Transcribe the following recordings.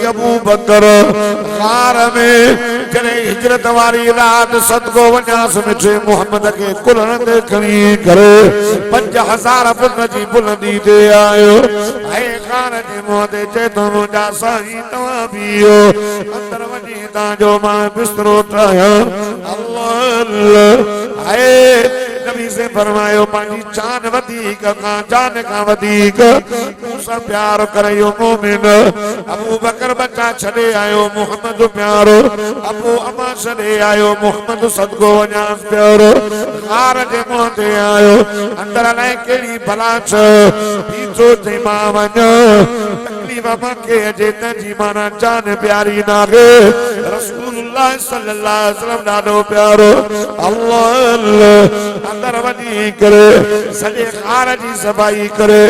अबू बकर गार में जने हिजरत वारी रात सदको वन्यास मिठे मोहम्मद के कुलन दे खणी करे 5000 फुट जी बुलंदी दे आयो ऐ गार जे मुंह ते चे तो मुंजा साईं तवा बियो अंदर वञी ता जो मां बिस्तरो ठाया अल्लाह ऐ नबी से फरमायो पांजी जान वधीक का जान का वधीक मूसा प्यार करयो मोमिन अबू बकर बच्चा छड़े आयो मोहम्मद प्यारो अबू अमा छड़े आयो मोहम्मद सदको वन्यास प्यारो गार जे मुंह ते आयो अंदर लाए केड़ी भला छ पीछो ते मां वञ तकलीफ मके जे तजी माना जान प्यारी नागे रसूलुल्लाह सल्लल्लाहु अलैहि वसल्लम ॾाढो प्यारो अल्लाह अंदर वञी करे सॼे गार जी सफ़ाई करे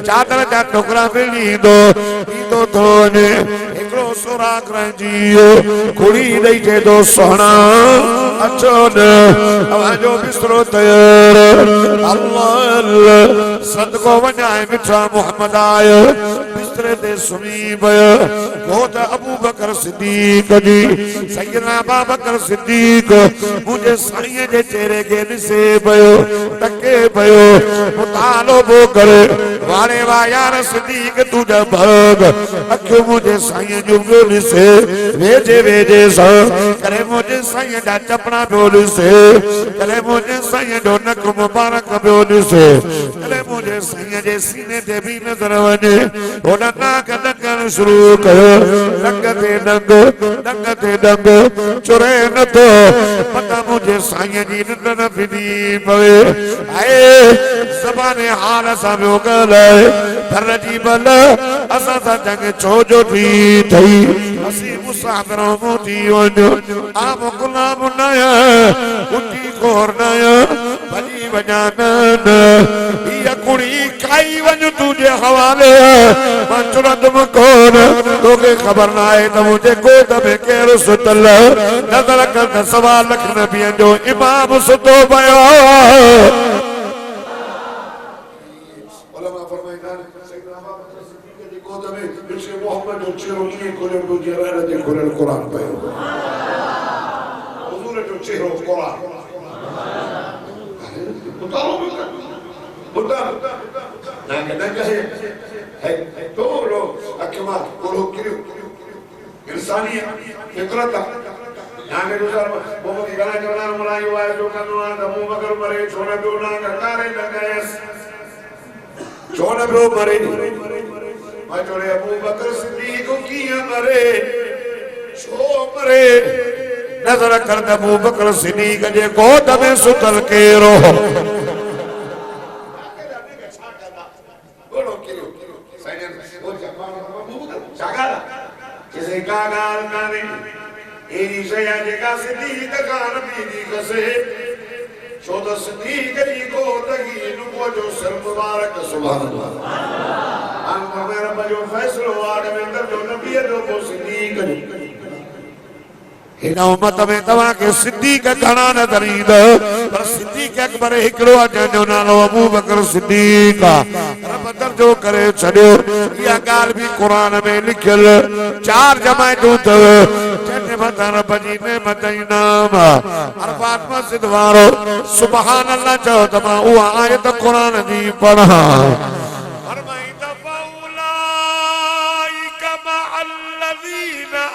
चादर जा टुकड़ा मिली ईंदो थो वञे हिकिड़ो सुराख रहिजी कुड़ी ॾेई चए थो सुहिणा अचो न अवांजो बिस्तरो तयार अल्लाह सदको वञाए मिठा मोहम्मद आयो बिस्तरे ते सुम्ही पियो वो त अबू बकर सिद्दीक जी सैयदना अबू बकर सिद्दीक मुंहिंजे साईं जे चेहरे खे ॾिसे पियो तके पियो मुतालो करे वारे वा यार सिद्दीक तुझा भग अखियूं मुंहिंजे साईं जूं पियो ॾिसे वेझे वेझे सां करे मुंहिंजे साईं जा चपड़ा पियो ॾिसे करे मुंहिंजे साईं जो नक मुबारक पियो ॾिसे करे मुंहिंजे साईं जे सीने ते बि नज़र वञे होॾा नाक ॾकणु शुरू कयो डंग ते डंग चुरे नथो पता मुंहिंजे साईं जी निंड न फिरी पवे आए ज़बाने हाल सां पियो ॻाल्हाए घर जी बल असां सां जंग छो जो थी थई असीं मुसाफ़िर थी वञो आम गुलाम न कुटी खोर न भॼी वञा न हीअ कुड़ी खाई वञ तुंहिंजे हवाले मां चुरंदुमि कोन तोखे ख़बर न आहे त मुंहिंजे गोद में केरु सुतल नज़र कर त 1.25 लख नबियनि जो इमाम सुतो पियो कुरान पियो हुज़ूर जो चेहरो Quran todo aquema colo kiri insani fitrata naame dusar bomo ki gana jona mulai wa jo kanuna da mu magar mare chona jona kare lagayas chona bro mare ma chore Abu Bakr Siddiq ki mare sho mare nazar kar Abu Bakr Siddiq je गोद में सुतल के रो कागाल काने एरी शया जेका सिद्दीक कान पीदी कसे शोद सिद्दीक जी को तगी नुको जो सर मुबारक सुभान अल्लाह अन मेरा बजो फैसलो आड़ में अंदर जो नबी जो को सिद्दीक हिन उम्मत में तवा के सिद्दीक घणा नज़र ईंदो पर सिद्दीक अकबर हिकिड़ो जंहिंजो नालो अबू बकर सिद्दीक रब दर्जो करे छॾियो इहा ॻाल्हि बि क़ुरान में लिखियल 4 जमायतूं अथव जंहिंजे मथां रब जी नेमत इनाम अरफात मस्जिद वारो सुभान अल्लाह चओ त मां उहा आयत क़ुरान जी पढ़ां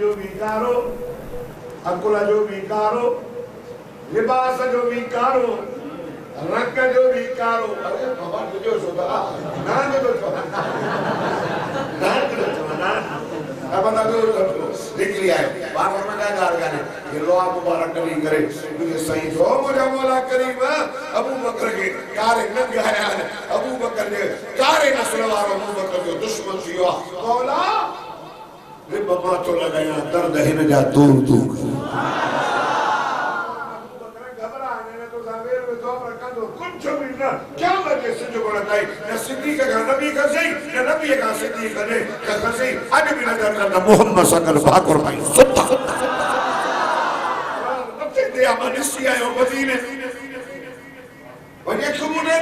जो विकारो अकुल जो विकारो लिबास जो विकारो रंग जो विकारो अरे बाबा तुझो सुधा नाम तो ना अब ना तो निकली आए बाप में क्या गाल गाने ये लो आप मुबारक करी करे मुझे सही जो मुझे मौला करीम अबू बकर के कारे न गया अबू बकर के कारे नस्ल वाला अबू बकर जो दुश्मन थियो मौला वे बम्मा तो लगाया दर्द है न जा दूर दूर क्या वजह से जो बोलता है न सिद्दीक का नबी का सही न नबी का सिद्दीक ने का सही आज भी नजर करना मोहम्मद सकल भाकुर भाई सुत्ता अब से दे अमनिसी आयो मदीने और ये क्यों ने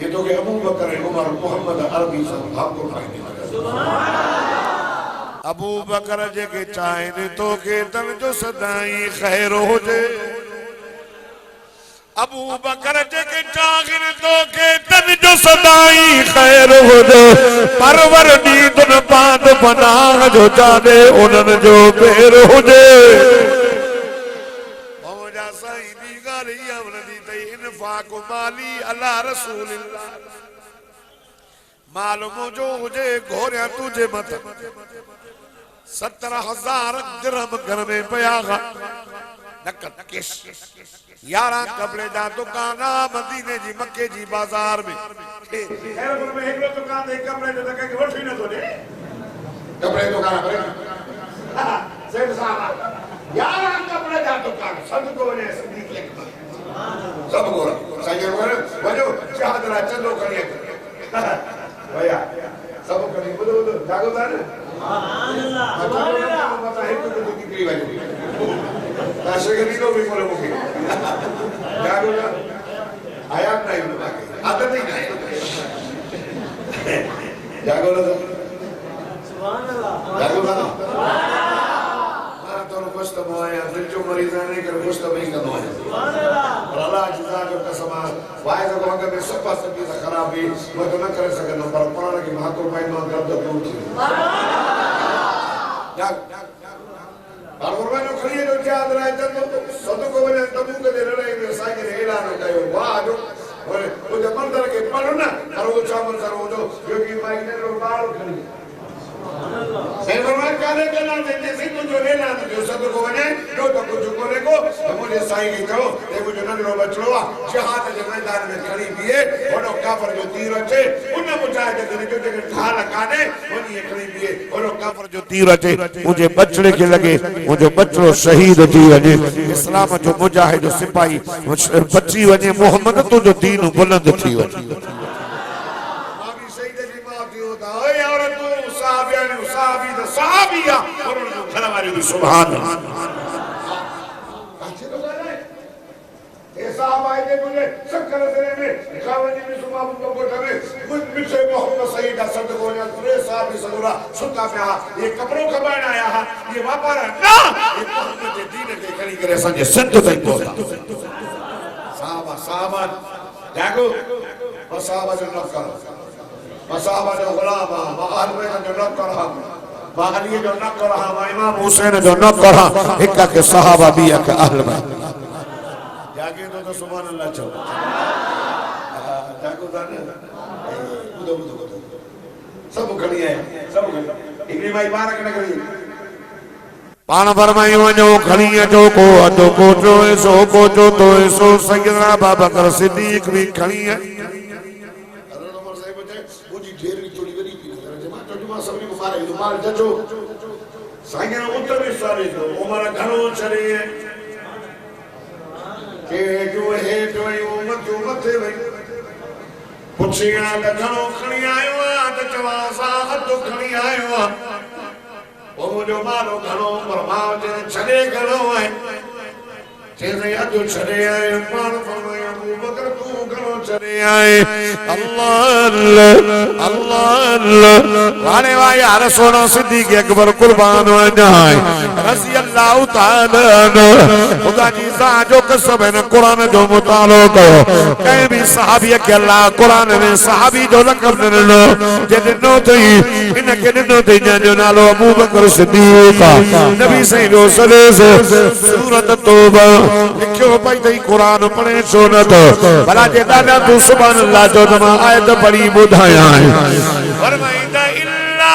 ये तो के अबू बकर उमर मोहम्मद अरबी सब भाकुर भाई ने अबू बकर जे के चाहे तो के तन जो सदाई खैर हो जे अबू बकर जे के चागिर तो के तन जो सदाई खैर हो जे परवर नींदन पाद बना जो जाने उनन जो बेर हो जे मौजा साईं दी गाली अवलदी तई इनफाक माली अला रसूलिल्लाह मालूम जो हुजे घोरिया तुझे मत 17,000 दिरहम घर में पयागा नकद केश 11 कपड़े जा दुकान मदीने जी मक्के जी बाजार में खैरपुर में एक दुकान एक कपड़े जो तक वठी न तो दे कपड़े दुकान पर सेठ साहब 11 कपड़े जा दुकान सब को ने सिद्दीक लिख सब को साईं वजो चादरा चलो करिए भैया सब करी बोलो जागो था ना सुभान अल्लाह पता है तो कितनी वाली ताशे के दिनों भी बोले मुझे जागो ना आया नहीं आदत ही नहीं जागो ना सुभान अल्लाह जागो ना तो कुछ तो मोया दिल जो मरीज आने कर कुछ तो नहीं करना है सुभान अल्लाह और अल्लाह जिदा जो कसम वाय को अगर में सब पास की खराब भी वो तो न कर सके नंबर पुराना की महाकुर भाई नो कर दो सुभान अल्लाह और वो जो खड़ी जो याद रहे जब सब को बने तबू के दे रहे हैं साईं ने ऐलान किया वाह जो और वो जब मंदिर के पढ़ो ना और वो चामन सर वो जो योगी भाई ने लोग बाहर खड़ी मैं भगवान काले के नाम से जैसे तो जो लेना जो सब को बने जो तो कुछ को को मुझे साईं की कहो ये मुझे न लो बचड़वा जहाद के मैदान में खड़ी भी है और काफर जो तीर अचे उन मुजाहिद ने जो जगह ढाल काने उन ये खड़ी भी है और काफर जो तीर अचे मुझे बचड़े के लगे मुझे बचड़ो शहीद थी वने इस्लाम जो मुजाहिद सिपाही बची वने मोहम्मद तो जो दीन बुलंद थी वने साहबिया और उनको खलवारी भी सुभान अल्लाह अच्छे तो जाने ये साहब आए थे मुझे शक्कर जिले में खावनी में सुबह उनको कोठा में कुछ पीछे मोहम्मद सईद असद को ने पूरे साहब भी सगुरा सुता पे ये कपड़ों का बैन आया है ये व्यापार है ना ये मोहम्मद के दीन के खड़ी करे संजय संत तक पहुंचा साहब जागो और साहब जो न करो मसाबा जो गुलाम महल में जो न करा बाहली जो न करा इमाम हुसैन जो न करा हिक्का के सहाबा भी के अहल में जागे तो सुभान अल्लाह चलो जागो जाने बुदो सब खड़ी है सब इब्राहिम भाई बारक न करी पान फरमाई वञो खणी अचो को अचो को तो सो सैयदना अबू बकर सिद्दीक भी खणी है सबने को मारे तो मार जजो साईं ने उत्तर में सारे जो उमर घणो छरे के जो है जो मथे वई पुछिया त घणो खणी आयो आ त चवा सा हथ खणी आयो आ ओ मुजो मारो घणो पर मां जे छरे घणो है तेरे अज छरे आए पान फरमाया अबू बकर तू घणो छरे आए अल्लाह वाले वा यार सोना सिद्दीक अकबर कुर्बान हो जाए रज़ी अल्लाह तआला खुदा जी सा जो कसम है कुरान जो मुतालो कयो कहीं भी सहाबी के अल्लाह कुरान में सहाबी जो लक़ब ॾिनो जे ॾिनो थई इन के ॾिनो थई जो नालो अबू बकर सिद्दीक नबी सही जो सदे सूरत तौबा लिखियो पई थई कुरान पढ़े छो न तो भला जे दादा तू सुभान अल्लाह जो तमा आयत पढ़ी ॿुधाया है फरमाईंदा इल्ला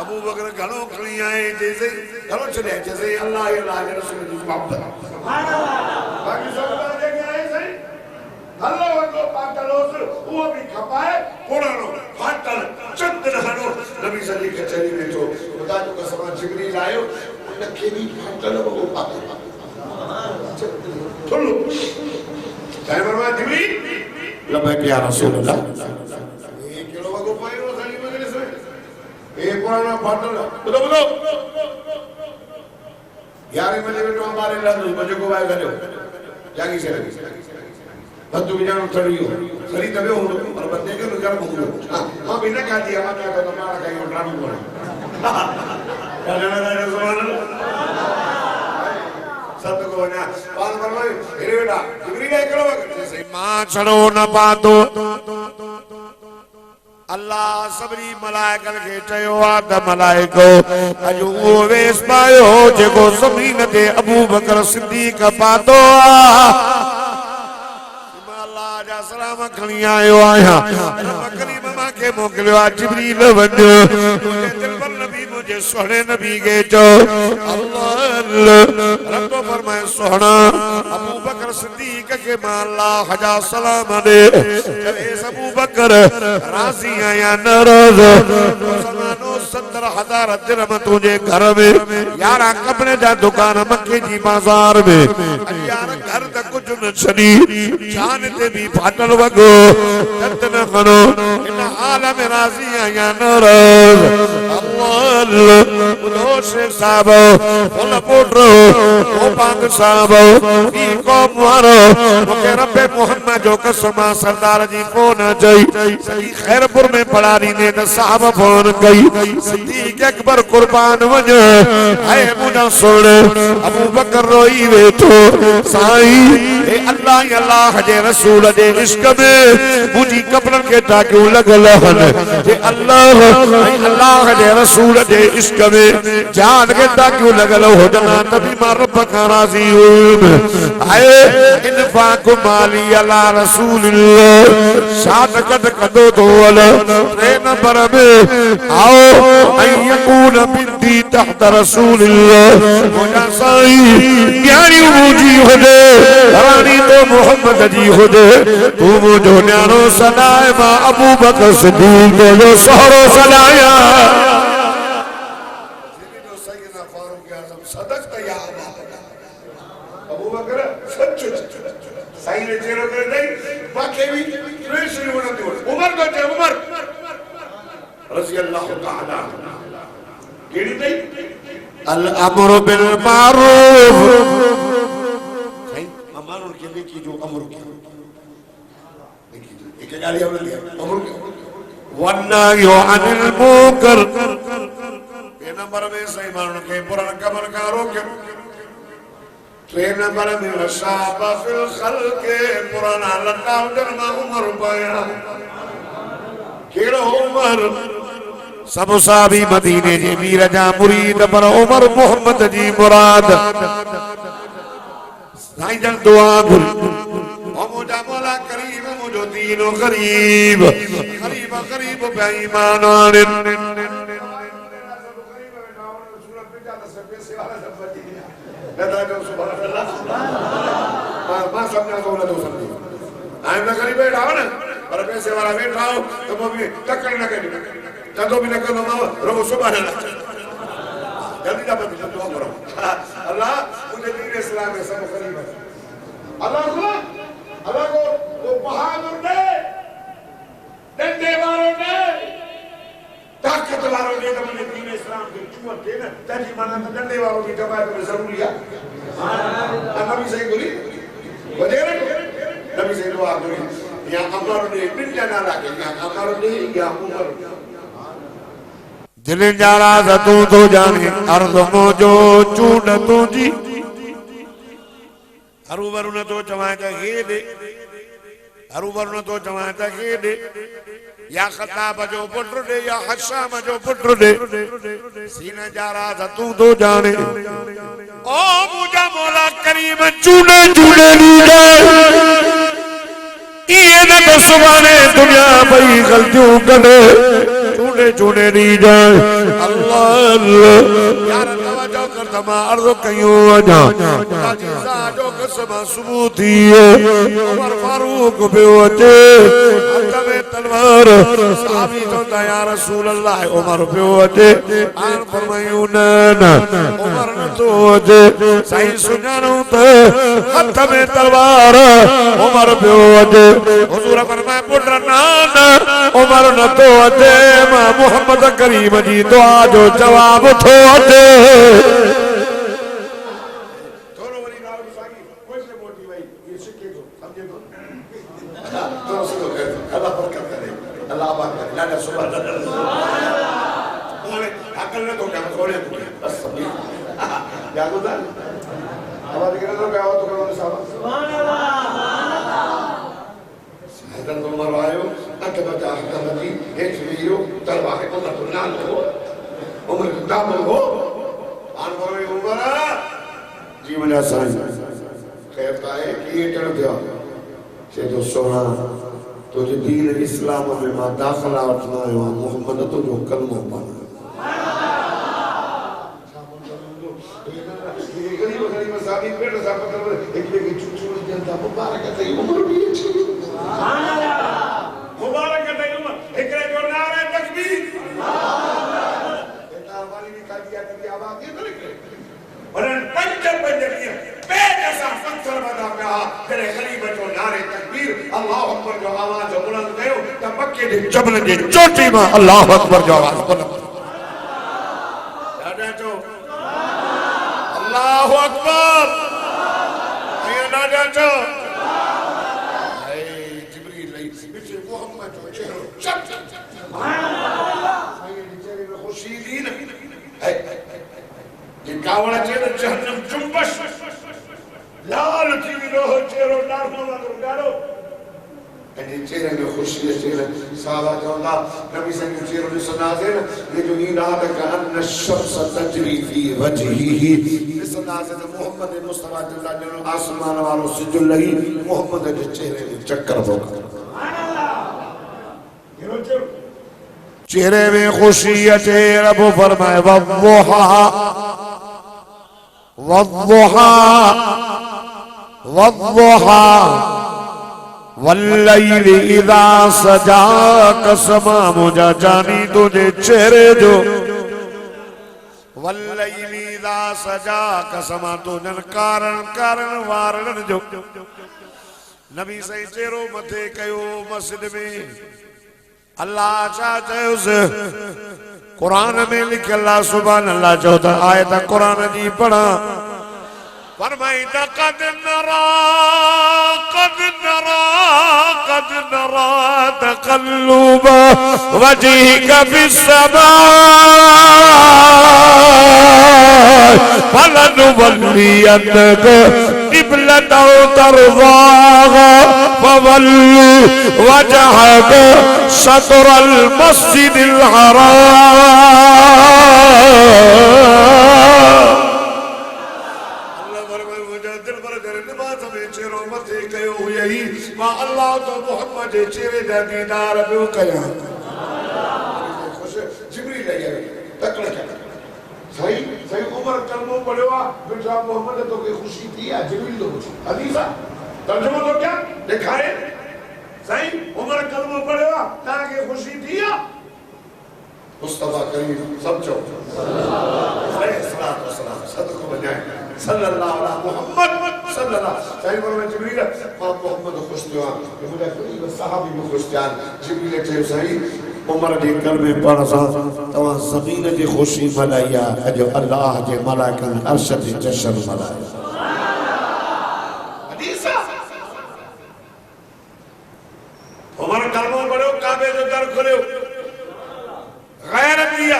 अबू बकर घणो खणी आए जैसे घणो चले जैसे अल्लाह अल्लाह के रसूल की मोहब्बत सुभान अल्लाह बाकी सब बात है आए सही अल्लाह को पातलोस वो भी खपाए पुरानो फाटल चंद्र हनो नबी सल्लल्लाहु अलैहि कचहरी में जो खुदा जो कसम जिब्रील आयो उनके भी फाटल वो पाते चलो काय फरमा जिब्रील लबैक या रसूल अल्लाह ये किलो को पायो सली मजलिस में ए पुराना फाटल बोलो यार मुझे बेटो हमारे लाल मुझे को वाय करो जागी से लगी बंदू बिजानो चढ़ियो सरी तबे हो और बंदे के लगा मुंह हां बिना का दिया मत क्या तो मारा कहीं ड्रामा बोले सुभान अल्लाह सब को ना बाल फरमाए मेरे बेटा जिब्रील करो जैसे मां छड़ो न पातो अल्लाह सबरी मलाइकन के चयो आ त मलाइको अजो वो वेस पायो जेको ज़मीन ते अबू बकर सिद्दीक पातो अल्लाह जा सलाम खणी आयो आया करीम मां के मोकलियो जिब्रील वञो मुझे दिल पर नबी मुझे सोहणे नबी के चो अल्लाह रब फरमाए सोहणा अबू बकर सिद्दीक के मां अल्लाह जा सलाम दे जबे अबू बकर राजी आया नाराज समानो 70,000 दिरहम तुझे घर में 11 कपड़े जा दुकान मक्के जी बाजार में यार घर तक कुछ न छड़ी जान ते भी फाटल वगो जतन खनो इन हाल में राजी आया नाराज अल्लाह बोलो शेख साहब बोलो पोटरो ओ पाक साहब ई को मारो के रब मोहम्मद जो कसम सरदार जी फोन जई सही खैरपुर में पड़ारी ने त साहब फोन कई सिद्दीक अकबर कुर्बान वज है मुना सुन अबू बकर रोई वेठो साईं ए अल्लाह जे रसूल जे इश्क में मुजी कपड़न के टाकियो लगल हन जे अल्लाह जे रसूल जे इश्क में जान के टाकियो लगल हो जना तभी मां रब का राजी हो आए इनफाक माली अला रसूलिल्लाह शाद कद कदो दोल रे नंबर में आओ अयकून बिंदी तहत रसूलिल्लाह मोजा साईं प्यारी मुजी हो दे रानी तो मोहम्मद जी हो दे तू मुझो न्यारो सदाए मां अबू बकर सिद्दीक जो सहरो सदाया जिन्हों सैयदना फारूक आज़म सदक तैयार अबू बकर सच्चो साईं ने चेरो करे नहीं बाकी भी ट्रेसरी होना थी उमर तो थे उमर रज़ी अल्लाह ताला केड़ी नहीं अल अमरु बिल मारूफ सही अमर के देखी जो अमर के देखी एक गाली हमने लिया अमर के वन्नाही अनिल मुनकर ये नंबर में सही मानो के पुराना कमर का रोके ट्रेन नंबर में रशाबा फिल खल्के पुराना लटा जन्मा उमर पाया केड़ो उमर सब साहबी मदीने जे मीर जा मुरीद पर उमर मोहम्मद जी मुराद साईं जन दुआ गुल ओ मुझा मौला करीम मुझो दीनो गरीब गरीब गरीब बेईमान आने नदा जो सुभान अल्लाह मां समझा तो ना तो समझी आए ना गरीब बैठा हो ना पर पैसे वाला बैठा हो तो वो भी टक्कर ना करे कदों भी ना करो मां रो सुभान अल्लाह जल्दी जा बंद दुआ करो अल्लाह मुझे दीन इस्लाम में सब करीब है अल्लाह को वो बहादुर ने डंडे वालों ने ताकत वालों ने अपने दीन इस्लाम के चुमत थे ना ताकि माना डंडे वालों की जमात में जरूरी है नबी सही बोली वजह नबी सही दुआ करी या अमर ने बिन जाना लगे या अमर ने या उमर दिल जाड़ा तू तो जाने अर्द मोजो चूड तुझी हरूभरू न तो चवाए त हे दे हरूभरू न तो चवाए त हे दे या खताब जो पुत्र दे या हशाम जो पुत्र दे सीना जाड़ा तू तो जाने ओ मुझा मौला करीम चूडे चूडे दी जाए ये न तो सुभाने दुनिया भई गलतियों करे चूडे चूडे दी जाए अल्लाह अल्लाह यार तवज्जो कर तमा अर्ज़ कयूं वजा अजीजा जो कसम सबूती उमर फारूक पे अचे हथ में तलवार साहबी चवंदा या रसूल अल्लाह उमर पे अचे आन फरमायूं न न उमर न तो अचे साईं सुञाणो त हथ में तलवार उमर पे अचे हुजूर फरमाए पुट न न उमर न तो अचे मां मोहम्मद करीम जी दुआ जो जवाब थो अचे थोरो वरी ॻाल्हि साईं कोई से मोटी भाई ये सिखे थो समझे थो तो सुनो अल्लाह बरकत करे अल्लाह आबाद करे ॾाढा सुभाणे ओले अकल न तो क्या थोड़े बस समझी याद होता आवाज करे तो क्या हो तो करो साहब सुभान अल्लाह हैदर उमर आयो अक बता हकमती एक वीरो तलवार को ना लो उमर दाम हो आन पर उमर जीवन आसान खैर का है कि ये चढ़ गया से जो सोना तुझे दीन इस्लाम में मां दाखला वठना है मोहम्मद तो जो कलमो पाना गरीब साहब पेट साहब मतलब एक की चुचू जनता मुबारक है उमर भी अच्छी सुभान अल्लाह मुबारक है उमर एकरे जो नारे तकबीर बेटा वाली भी कादिया की आवाज ये तो लिखे वरन पंज ॾींहं बेजसा पत्थर वदा पिया तेरे गरीब जो नारे तकबीर अल्लाह अकबर जो आवाज बुलंद कयो त मक्के जे जबल जे चोटी मां अल्लाह अकबर जो आवाज बुलंद ॾाढा चो अल्लाह अकबर ये ॾाढा चो जिब्रील बिचे मोहम्मद जो चेहरो चक सुभान अल्लाह ये चेहरे में खुशी दी न ये कावड़ा चेहरो जहन्नम जुंबश लाल थी वियो चेहरो डाढो वारो गाड़ो एने चेहरे में खुशी चेहरे साहबा चवंदा नबी संग चेहरो ॾिसंदासीं न ये जो ई रात का अन शम्स तजरी फी वजहिही ॾिसंदासीं त मोहम्मद मुस्तफा जल्ला जनो आसमान वारो सिज लही मोहम्मद जे चेहरे में चक्कर थो सुभान अल्लाह केरो चेहरो चेहरे में खुशी अचे रब फरमाए वद्दुहा वद्दुहा वद्दुहा वल्लैलि इज़ा सजा कसमा मुझा जानी तुझे चेहरे जो वल्लैलि इज़ा सजा कसमा तुझन कारण कारण वारन जो नबी सही चेहरो मथे कयो मस्जिद में अल्लाह छा चयोसि कुरान में लिखियल आहे सुभान अल्लाह चओ त आयत कुरान जी पढ़ा फरमाई त कद नरा तक़ल्लुब वजहिक फिस्समाअ फलनुवल्लियन्नक क़िबलतन तर्ज़ाहा फवल्लि वजहक शत्रल मस्जिदिल हराम अल्लाह तो मोहम्मद जे चेहरे दा दीदार बियो कया खुश जिब्रील आई तकड़ के सही सही उमर कलमो पढ़ियो आ बेटा मोहम्मद तो के खुशी थी आ जिब्रील तो खुशी हदीसा तर्जुमो तो क्या दिखाए सही उमर कलमो पढ़ियो आ ता के खुशी थी आ मुस्तफा करीम सब चो सल्लल्लाहु अलैहि वसल्लम सदको बजाए सल्लल्लाहु अलैहि मोहम्मद सल्लल्लाहु सही बोलो जिब्रील मां मोहम्मद खुश थियो कि मुझे करीब सहाबी में खुश थिया जिब्रील चयो सही उमर जे कलमे पढ़ सा तवा ज़मीन जी खुशी मनाया अजो अल्लाह जे मलाइकन अर्श जे जश्न मनाया सुभान अल्लाह हदीसा उमर कलमो पढ़ो काबे जो दर खोलियो गैरत लिया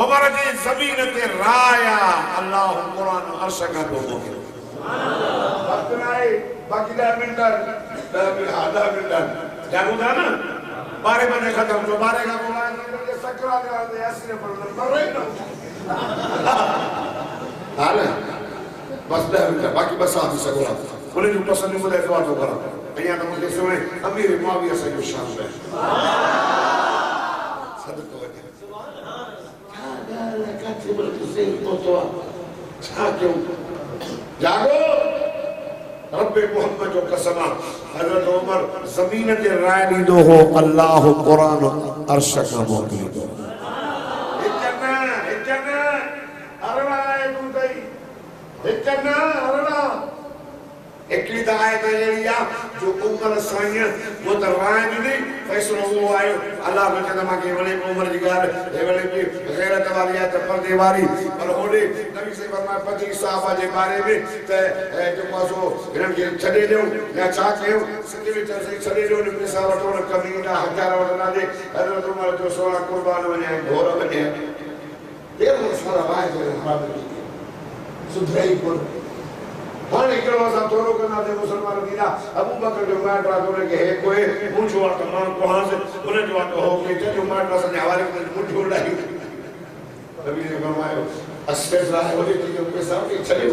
उमर जी ज़मीन ते राया अल्लाह कुरान अर्श का तो मोकिलियो वक्त नाए बाक़ी 10 मिनट जागो था ना 12 बजे खत्म जो 12 का कुरान के सकरात वाले यासीन पढ़ना पढ़ रहे ना हाल बस 10 मिनट बाकी बस आप सकरा बोले जो पसंद मुझे दुआ तो करा भैया तो मुझे सुने अमीर मुआविया से जो शान है सदको वजह जागो रब्बे मोहम्मद जो कसमा हजरत उमर जमीन ते राय ॾींदो हो अल्लाह कुरान अर्श का मोकिलियो हिकना अरना आहे तू तई हिकना अरना एकली दा आयत एरिया जो उमर साईं वो त राय ॾिनी फैसलो वो आयो अल्लाह ने चंदा मांगे वणे उमर जी गाल ए वणे की गैरत वाली है त पर्दे वाली पर होडे नबी से फरमाया पति साहब जे बारे में त जो पासो हिनन के छडे ॾियो या छा कयो सिंधी में चई छडे ॾियो ने पैसा वठो न कमीना हजार वठना दे हज़रत उमर जो सोना कुर्बान वणे घोर वणे देर सारा वाह जो हराम सुधराई को हाँ निकलो ऐसा दोनों करना थे मुसलमान दीना अबू बकर जो मार रहा तो उन्हें कहे कोई मुझे वाला कमान को हाँ से उन्हें जो वाला हो के जो मार रहा संजय हवाले को मुझे उड़ा ही तभी ने फरमाया अस्सलाम रहा है कि जो पैसा के चले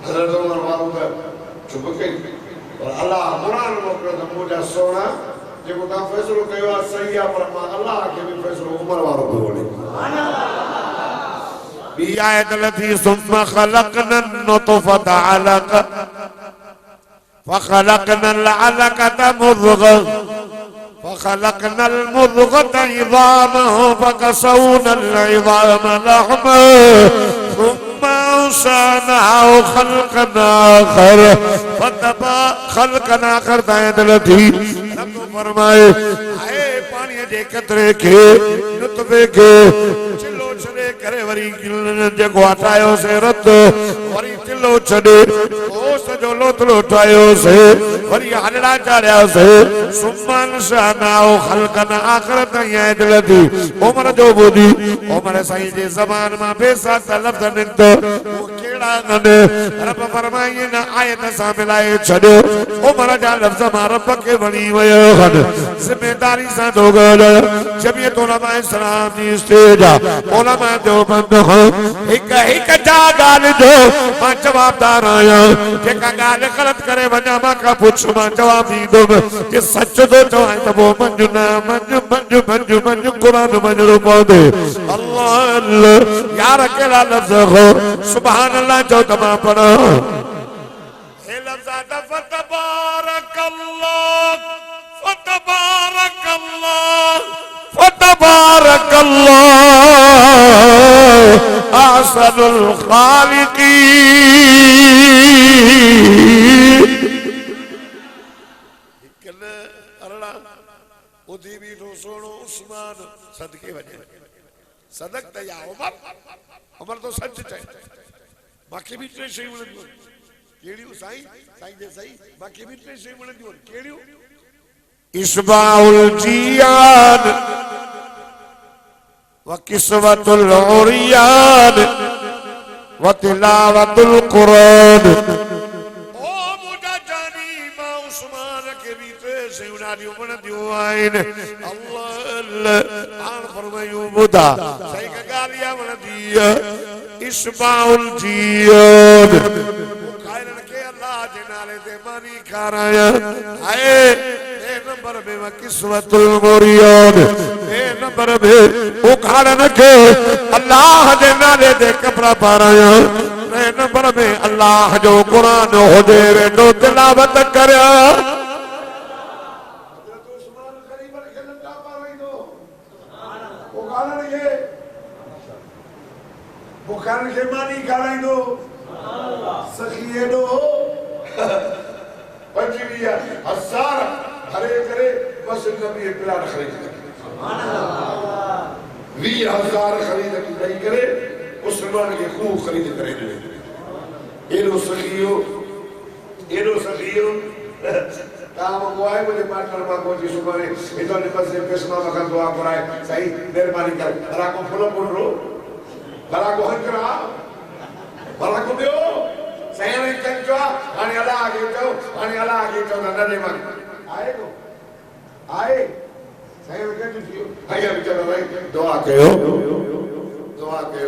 हज़रत उमर वालों का चुप गई और अल्लाह कुरान में तो मुझे सोना जो को फैसलो कयो सही है पर अल्लाह के भी फैसलो उमर वालों को बोले बियायत लती सुम्मा खलकना नुतफता अलका फखलकना अलकता मुद्ग़ा फखलकना मुद्ग़ता इज़ामा फकसौना इज़ाम लहमा सुम्मा अंशअनाहु खल्क़न आख़र फतबा खल्क़न आख़र बियायत लती रब फरमाए आए पानी जे कतरे के नुतफे के करे वरी जगो हटायो से रत वरी चिल्लो छडे ओस जो लोतलो ठायो से वरी हलड़ा चाड़िया से सुमान शानाओ खलकन आखिरत ये दिलती उमर जो बुधी उमर साईं जे ज़बान मां बेसा लफ्ज़ निकतो वो केड़ा गने रब फरमाए न आयत सां मिलाए छडो उमर जा लफ्ज़ मां रब के वणी वयो हन जिम्मेदारी सां तो गल जमियत उलमा इस्लाम जी स्टेज उलमा जो बंद हो एक जा गाल जो मां जवाबदार आया जेका गाल गलत करे वना मां का पूछ मां जवाब दींदो कि सच तो चवाए त वो मंजू ना मंजू कुरान मंजू पौधे अल्लाह अल्लाह यार अकेला लफ्ज हो सुभान अल्लाह जो तमा पढ़ो हे लफ्ज फतबारकल्लाह अहसनुल खालिकीन कने अरड़ा उदी भी तो सोनो उस्मान सदके वजे सदक त या उमर तो सच चए बाकी भी टे शयूं मिलंदियूं केड़ियूं साईं जे सही बाकी भी टे शयूं मिलंदियूं केड़ियूं इस्बाउल जियान व किस्वतुल उरियान व तिलावतुल कुरान ओ मुझा जानी मां उस्मान के भी टे शयूं ॾाढियूं वणंदियूं आहिनि अल्लाह अल्लाह हाण फरमायूं ॿुधा सही का ॻाल्हि इहा वणंदी इस्बाउल जियान खाइण के अल्लाह जे नाले ते मानी खाराया आए नंबर में किस्वतुल मुरियान ए नंबर में उखाड़न के अल्लाह दे नाले दे कपड़ा पाराया ए नंबर में अल्लाह जो कुरान हो दे वेंदो तिलावत करया हज़रत उस्मान ग़रीब के नंढा पाराइंदो उखाड़न के मानी खाराइंदो सखी एडो पंजवीह हज़ार हरे करे बस नबी प्लान खरीद सुभान अल्लाह 20000 खरीद की दई करे मुसलमान के खूब खरीद करे एडो सखियो काम को आए मुझे पार्टनर मां को जी सुबह इतो निपस से पेशमा मगर दुआ कराए सही मेहरबानी कर भला को फुलो पुरो भला को हंकरा भला को दियो सही ने कंजो हाने अल्लाह आगे तो नन्हे मां आए को आए सही में कंजो थियो आया बेचारा भाई दुआ कयो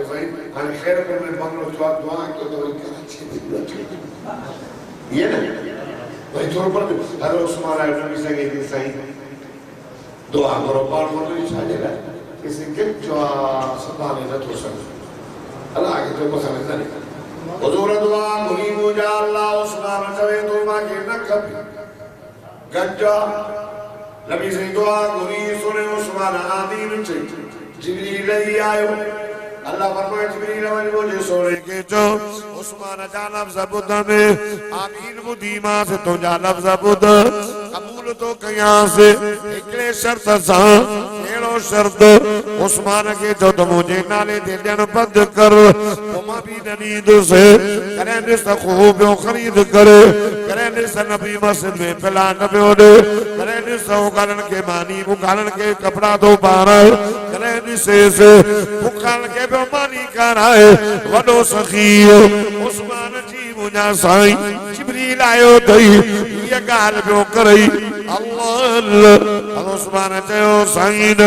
सही हाने खैर कर में बंगलो दुआ कयो तो अच्छी ये ना भाई थोड़ा पर हर उस्मान आए नबी सगे थी सही दुआ करो पार मत इच्छा देला किसी के जो संभाले न तो सब अल्लाह के तो पसंद नहीं हुजूर दुआ मुनी मुजा अल्लाह उस्मान चवे तो मां के न कभी गंजा नबी से दुआ मुनी सुने उस्मान आमीन चे जिब्रील आयो अल्लाह फरमाए जिब्रील मुझे सोने के जो उस्मान जा लफ्ज़ बुद में आमीन मुदीमा से तो जा लफ्ज़ बुद कबूल तो कया से एकले शर्त सा एड़ो शर्त उस्मान के जो तो मुझे नाले दे जन बंद कर उमा भी नींद से करे ने खूब खरीद करे करे ने नबी मस्जिद में फला नबी ओडे करे ने सो गालन के मानी मुकालन के कपड़ा दो बार करे ने से मुकाल के मानी कराए वडो सखी उस्मान जी मुझा साईं जिब्रील आयो थई ये गाल बियो करई अल्लाह उस्मान चयो साईं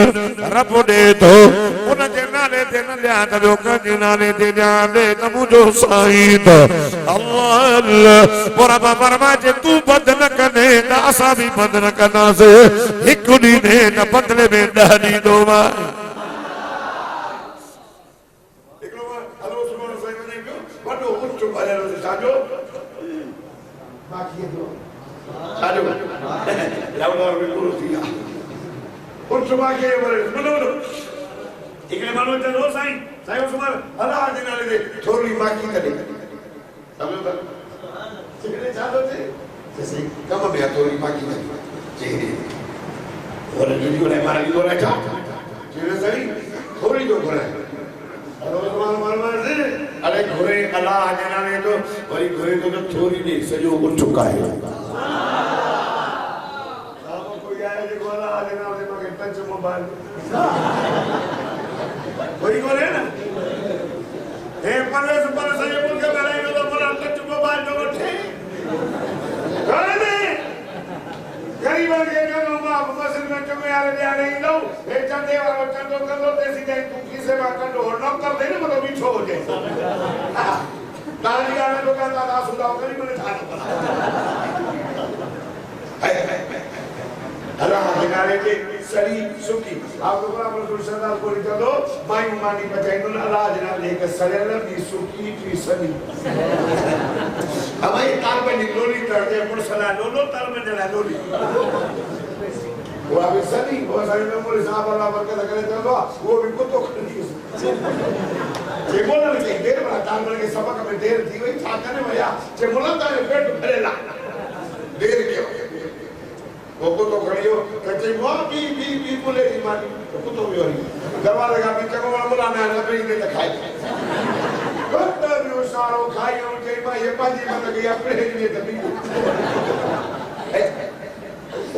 रब दे तो उन जे नाले ते न लिया त बियो कंजे नाले ते ध्यान दे त मुझो साईं अल्लाह पर फरमा जे तू बद न कने त असा भी बद न कना से एक दी ने न बदले में ॾाढी दो साजो बाकी दो साजो लाउडर में गुरु दिया उन सुबह के बोलो इकने मानो चलो साईं उस्मान अल्लाह दे नाले दे थोड़ी बाकी करे समझो तो इकने चालो थे जैसे कम में थोड़ी बाकी करे जी और वीडियो ने मारी दो रखा जी सही थोड़ी जो करे अरे घोरे अल्लाह जना ने तो वही घोरे तो थोड़ी नहीं सजो को चुका है साहब कोई आया देखो अल्लाह जना ने मगे टच मोबाइल वही घोरे ना ए पले से पले सजो बोल के मेरा तो बोला टच मोबाइल तो उठे घोरे गरीब के जो मां मस्जिद में चुमे आ रहे नहीं लो ए चंदे वाला चंदो कर लो देसी जाई तू किसे बात कर लो न कर दे ना मतलब बिछो हो जाए तालियां में लोग का सुनाओ करी मैंने थाने पर अल्लाह किनारे के सरी सुकी आपको बड़ा रसूल सल्लल्लाहु अलैहि वसल्लम को दो माई मानी बचाई तो अल्लाह जना लेके सरेल भी सुकी भी सनी अब ये ताल में लोली करते पर सला लोलो ताल में जला लोली वो अभी सनी वो सारे में बोले साहब अल्लाह बरकत करे चलो वो भी को तो खड़ी जे बोला नहीं देर बड़ा ताल में के सबक में देर थी वही था करने भैया जे बोला था पेट भरेला देर क्यों वो को तो खड़ी हो कच्चे वो भी बोले ही मानी तो को तो भी हो दरवाजा लगा पीछे को बोला ना लपड़ी ने दिखाई कत्तर नो सारो खाई और के भाई ये पाजी मत गया प्रेम ने तभी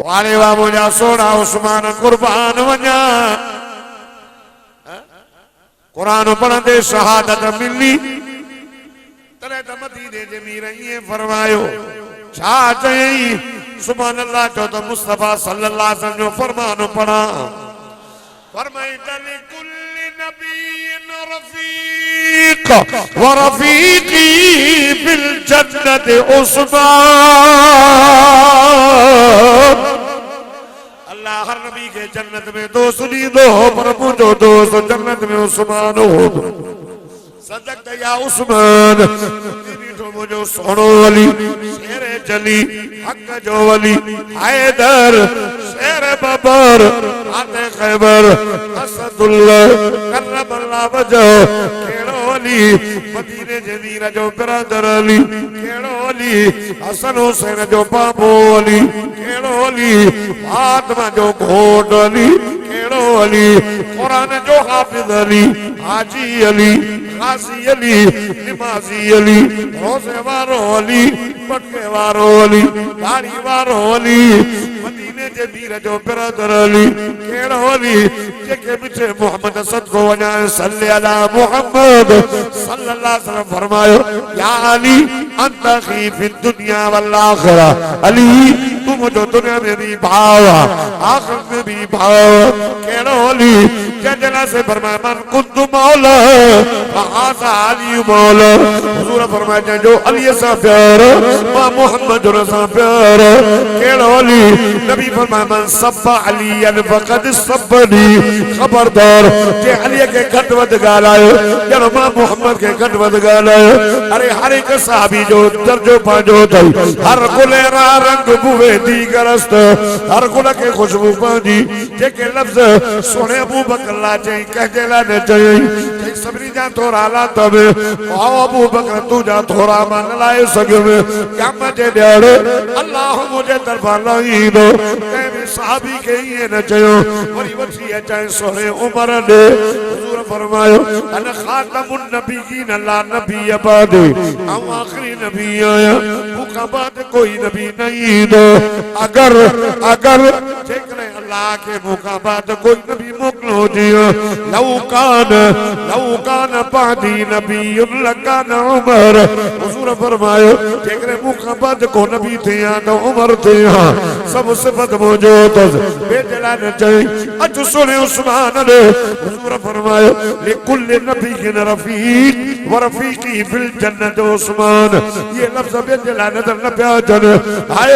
वाले बाबू जा सोना उस्मान कुर्बान वना कुरान पढ़ंदे शहादत मिली तले त मदीने जे मीर ये फरमायो छा चई सुभान अल्लाह जो तो मुस्तफा सल्लल्लाहु अलैहि वसल्लम जो फरमान पढ़ा फरमाई तले कुल नबी रफीक व रफीकी फिल जन्नत उस्मान अल्लाह हर नबी के जन्नत में दोस्त दी दो पर मुझो दोस्त जन्नत में उस्मान हो सदक या उस्मान मुझो सोनो वली शेर जली हक जो वली हैदर शेर बबर आते खैबर असदुल्लाह करबला वजो केड़ो वली मदीने जे वीर जो बिरादर अली केड़ो वली हसन हुसैन जो बाबू अली केड़ो वली फातिमा जो घोट अली केड़ो अली कुरान जो हाफिज अली हाजी अली गाजी अली, निमाजी अली, रोजे वारो अली, पटके वारो अली, दाढ़ी वारो अली, मदीने जे मीर जो बिरादर अली, केड़ो अली जेके मिठे मोहम्मद सदको वञाए सल्ले अला मोहम्मद सल्लल्लाहु अलैहि वसल्लम फरमायो या अली अंत अखी फी दुनिया वल आखिरा। अली तू मुझो दुनिया में भी भाव आखिरत में भी भाव। केड़ो अली जंजला से फरमाया मन कुंतु मौला फहाजा अली मौला। हुजूर फरमाया जो अली सा प्यार मा मोहम्मद सा प्यार। केड़ो अली नबी फरमाया मन सब्बा अलियन फकद सब्बनी। खबरदार जे अली के घट वध गालायो जनो मा मोहम्मद के घट वध गालायो। अरे हर एक सहाबी जो दर्जो पांजो थई हर गुले रा रंग बुवे दी गरस्त हर गुल के खुशबू पांजी जेके लफ्ज सोने अबू बकर ला चई कहजेला न चई सबरी जा थोरा ला तबे ओ अबू बकर तू जा थोरा मान लाए सगे में क़यामत जे ॾियण अल्लाह मुझे तरफा लाई दो के भी सहाबी के ये न चयो वरी वठी अचाए सोने उमर दे। हुजूर फरमायो अन खातमुन नबियीन ला नबी बाद औ आखिरी नबी आया मुका बाद कोई नबी नहीं दो। अगर अगर जेकरे अल्लाह के मुका बाद कोई नबी मोकलो जियो लौकान पादी नबी लकान उमर। हुजूर फरमायो जेकरे मुका बाद को नबी थिया तो उमर थिया सब सिफत मौजूद बेजला न चई अज सुने उस्मान ने। हुजूर फरमायो लिकुल नबी के रफीक व रफीकी फिल जन्नत उस्मान। ये लफ्ज बेजला नजर न पिया जन हाय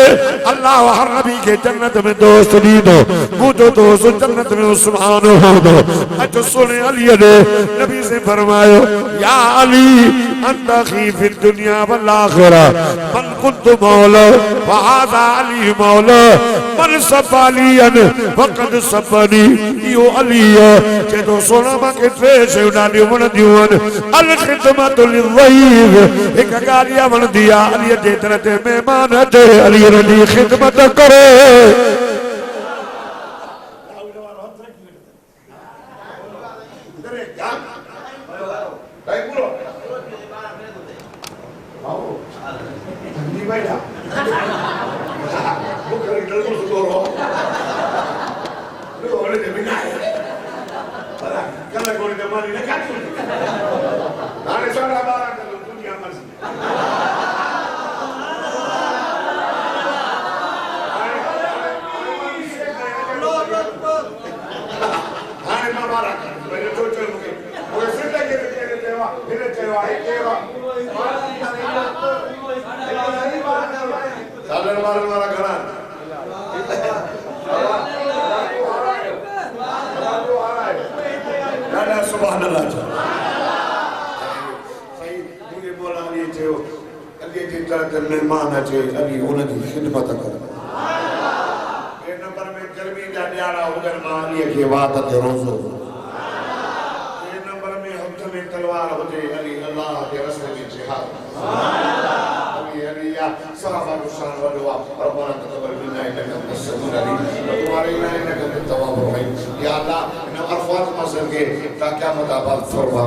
अल्लाह हर नबी के जन्नत में दोस्त दी दो मुझो दोस्त जन्नत में उस्मान हो दो। अज सुने अली ने नबी से फरमायो या अली अंत अखी फी दुनिया वल आखिरा मन कुंतु मौला फहाजा अली मौला मन सफालियन फकद सफनी। यो अली जे तो सोना मा के टे से डाली वन दिवन अल खिदमत लिल ज़ईफ एक गालिया वन दिया अली जे तरह ते मेहमान ते अली री खिदमत करे। मेहमान अचे अली उनकी खिदमत कर। नंबर में गर्मी जा न्यारा हुजन माली के वात ते रोज़ो। नंबर में हथ में तलवार हुजे अली अल्लाह के रास्ते में जिहाद। अली अली या सहाबा को शान वजवा रब्बाना तक़ब्बल मिन्ना इन्नका अंतस समीउल अलीम व तुब अलैना इन्नका अंतत तव्वाबुर रहीम। या अल्लाह इन अरफात मसल के ता क़यामत आबाद फरमा।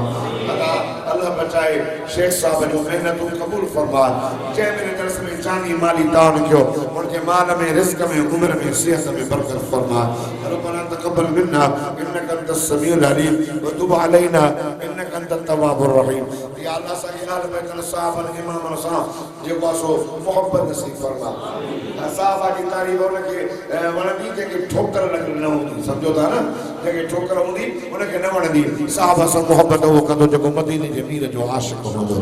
अल्लाह बचाए शेख साहब जो मेहनत कबूल फरमा। जे मेरे दरस में जानी माली दान क्यों उनके माल में रिज़्क में उम्र में सेहत में बरकत फरमा। रब्बना तक़ब्बल मिन्ना इन्नका अंतस समीउल अलीम व तुब अलैना इन्नका अंतत तव्वाबुर रहीम। या अल्लाह सही हाल में कल साहब इमाम सा जो पासो मोहब्बत नसीब फरमा। साहबा की तारीफ उनके वणदी जेके ठोकर लग न होंदी समझो था ना जेके ठोकर होंदी उनके न वणदी साहबा से मोहब्बत वो कंदो जो मदीने जे मीर जो आशिक होंदो।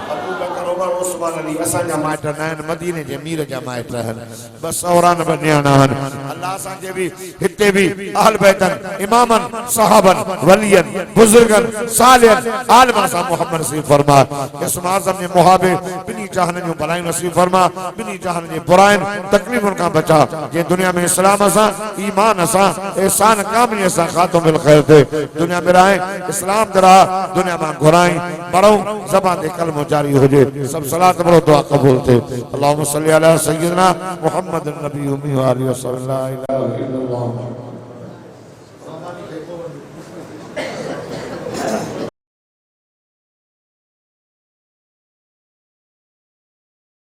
अबू बकर उमर उस्मान अली असा जा माइट न मदीने जे मीर जा माइट रहन बस औरान बनियाना हन। अल्लाह सा के भी हिते भी अहल बैतन इमामन सहाबन वलियन बुजुर्गन सालिहन आलिम सा मोहम्मद नसीब फरमा। इस्म आज़म ने मुहाबे बिनी जहान जो भलाई नसीब फरमा बिनी जहान जे बुराइन तकलीफन का बचा। जे दुनिया में इस्लाम असा ईमान असा एहसान कामिल असा खातुमुल खैर थे दुनिया में रहे इस्लाम दरा दुनिया में घुराई बड़ो ज़बान दे कलमो जारी हो जे सब सलात बरो दुआ कबूल थे। अल्लाहुम्मा सल्ली अला सय्यिदना मुहम्मद नबी उम्मी व आलिहि व सल्लल्लाहु अलैहि वसल्लम।